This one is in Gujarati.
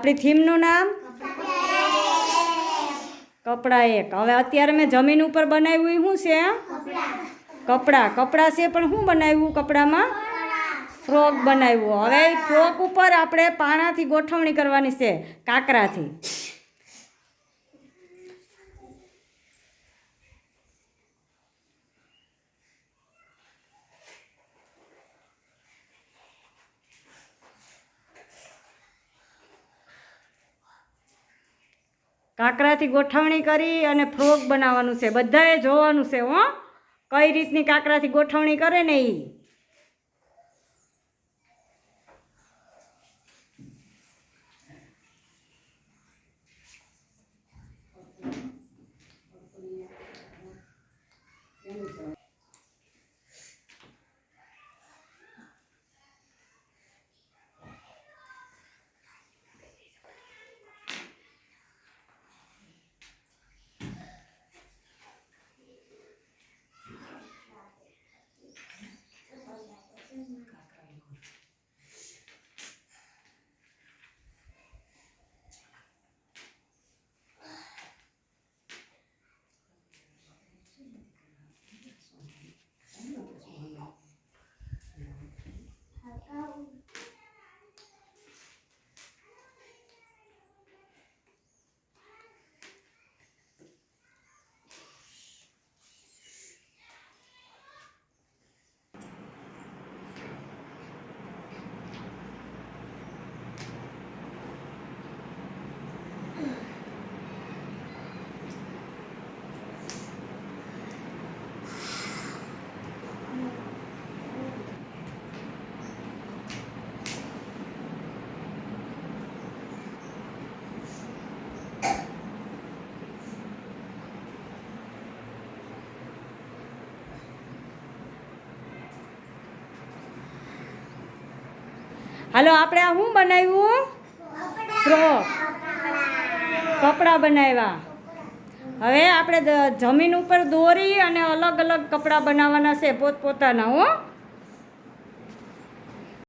આપણી થીમનું નામ કપડાં એક. હવે અત્યારે મેં જમીન ઉપર બનાવ્યું શું છે? કપડાં. કપડાં છે પણ શું બનાવ્યું? કપડામાં ફ્રોક બનાવ્યું. હવે ફ્રોક ઉપર આપણે પાણાથી ગોઠવણી કરવાની છે, કાંકરાથી. કાંકરાથી ગોઠવણી કરી અને ફ્રોક બનાવવાનું છે. બધાએ જોવાનું છે હો, કઈ રીતની કાંકરાથી ગોઠવણી કરે ને એ. હાલો, આપણે આ શું બનાવ્યું? ફ્રોક. કપડાં બનાવ્યા. હવે આપણે જમીન ઉપર દોરી અને અલગ અલગ કપડાં બનાવવાના છે પોતપોતાના હો.